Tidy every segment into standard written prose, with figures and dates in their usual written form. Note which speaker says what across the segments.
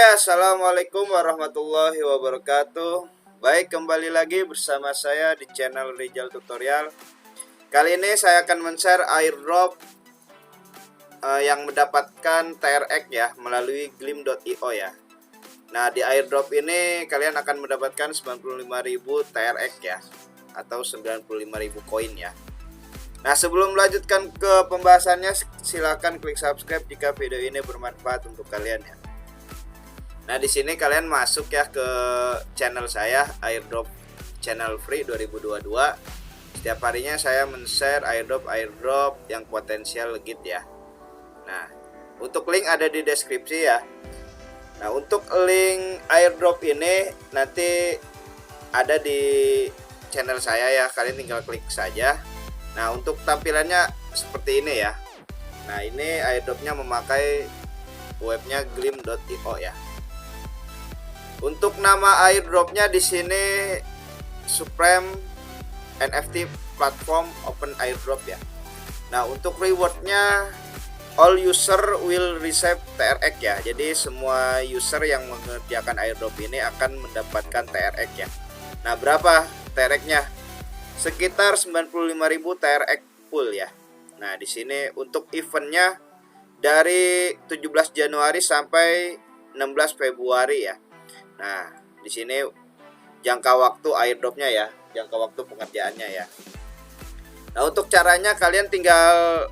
Speaker 1: Ya, assalamualaikum warahmatullahi wabarakatuh. Baik, kembali lagi bersama saya di channel Rizal Tutorial. Kali ini saya akan men-share airdrop yang mendapatkan TRX ya melalui glim.io ya. Nah, di airdrop ini kalian akan mendapatkan 95.000 TRX ya, atau 95.000 koin ya. Nah, sebelum melanjutkan ke pembahasannya, silakan klik subscribe jika video ini bermanfaat untuk kalian ya. Nah, di sini kalian masuk ya ke channel saya, airdrop channel free 2022. Setiap harinya saya men-share airdrop yang potensial legit ya. Nah, untuk link ada di deskripsi ya. Nah, untuk link airdrop ini nanti ada di channel saya ya, kalian tinggal klik saja. Nah, untuk tampilannya seperti ini ya. Nah, ini airdropnya memakai webnya glim.io ya. Untuk nama airdropnya di sini Supreme NFT Platform Open Airdrop ya. Nah, untuk rewardnya all user will receive TRX ya. Jadi semua user yang mengerjakan airdrop ini akan mendapatkan TRX ya. Nah, berapa TRX-nya? Sekitar 95.000 TRX full ya. Nah, di sini untuk eventnya dari 17 Januari sampai 16 Februari ya. Nah, di sini jangka waktu airdropnya ya, jangka waktu pengerjaannya ya. Nah, untuk caranya kalian tinggal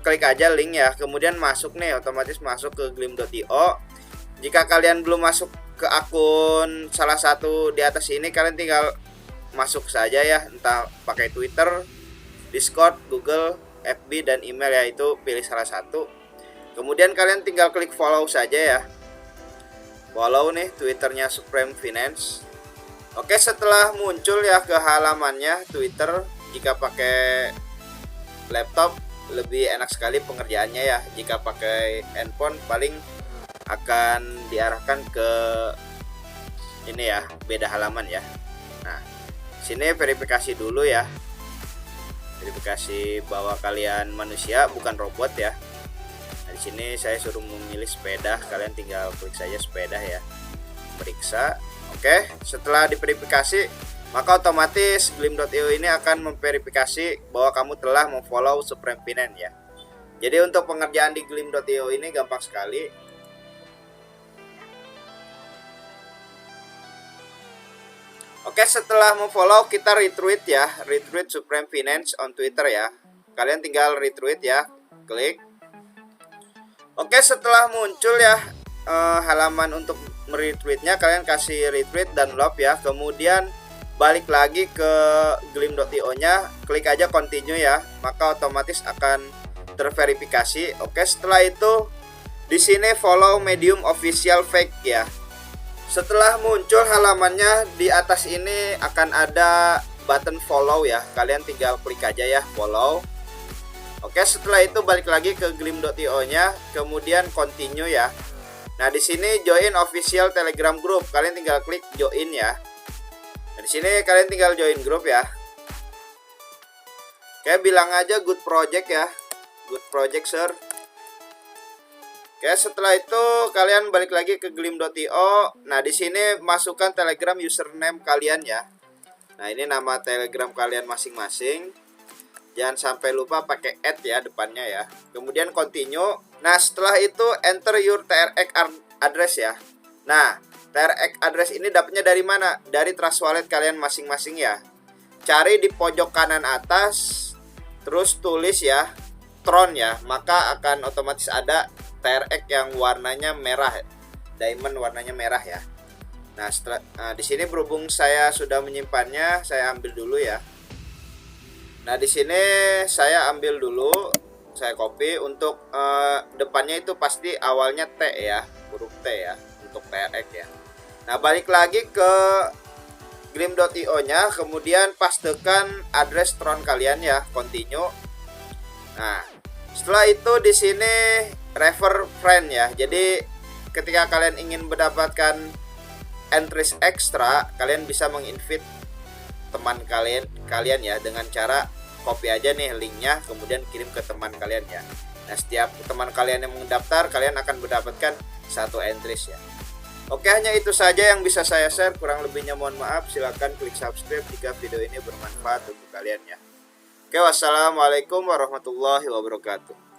Speaker 1: klik aja link ya, kemudian masuk nih, otomatis masuk ke glim.io. Jika kalian belum masuk ke akun salah satu di atas ini, kalian tinggal masuk saja ya, entah pakai Twitter, Discord, Google, FB, dan email ya, itu pilih salah satu. Kemudian kalian tinggal klik follow saja ya. Follow nih Twitternya Supreme Finance. Oke, setelah muncul ya ke halamannya Twitter, jika pakai laptop lebih enak sekali pengerjaannya ya. Jika pakai handphone paling akan diarahkan ke ini ya, beda halaman ya. Nah, sini verifikasi dulu ya. Verifikasi bahwa kalian manusia bukan robot ya. Di sini saya suruh memilih sepeda, kalian tinggal klik saja sepeda ya, periksa. Oke, setelah diverifikasi maka otomatis glim.io ini akan memverifikasi bahwa kamu telah memfollow Supreme Finance ya. Jadi untuk pengerjaan di glim.io ini gampang sekali. Oke, setelah memfollow kita retweet ya, retweet Supreme Finance on Twitter ya. Kalian tinggal retweet ya, klik. Oke, setelah muncul ya halaman untuk meretweetnya, kalian kasih retweet dan love ya. Kemudian balik lagi ke glim.io nya, klik aja continue ya, maka otomatis akan terverifikasi. Oke, setelah itu di sini follow medium official fake ya. Setelah muncul halamannya, di atas ini akan ada button follow ya, kalian tinggal klik aja ya follow. Oke, setelah itu balik lagi ke glim.io nya, kemudian continue ya. Nah, di sini join official Telegram group, kalian tinggal klik join ya. Nah, di sini kalian tinggal join grup ya. Oke, bilang aja good project ya, good project sir. Oke, setelah itu kalian balik lagi ke glim.io. Nah, di sini masukkan Telegram username kalian ya. Nah, ini nama Telegram kalian masing-masing. Jangan sampai lupa pakai add ya depannya ya. Kemudian continue. Nah, setelah itu enter your TRX address ya. Nah, TRX address ini dapatnya dari mana? Dari Trust Wallet kalian masing-masing ya. Cari di pojok kanan atas, terus tulis ya Tron ya, maka akan otomatis ada TRX yang warnanya merah, diamond warnanya merah ya. Nah, di sini berhubung saya sudah menyimpannya, saya ambil dulu ya. Nah, di sini saya ambil dulu, saya copy. Untuk depannya itu pasti awalnya T ya, huruf T ya, untuk TRX ya. Nah, balik lagi ke glim.io nya, kemudian pastekan address Tron kalian ya, continue. Nah, setelah itu di sini refer friend ya. Jadi ketika kalian ingin mendapatkan entries ekstra, kalian bisa menginvite teman kalian ya dengan cara copy aja nih linknya, kemudian kirim ke teman kalian ya. Nah, Nah, setiap teman kalian yang mendaftar, kalian akan mendapatkan 1 entries ya. Oke, hanya itu saja yang bisa saya share. Kurang lebihnya mohon maaf. Silahkan klik subscribe jika video ini bermanfaat untuk kalian ya. Oke, wassalamualaikum warahmatullahi wabarakatuh.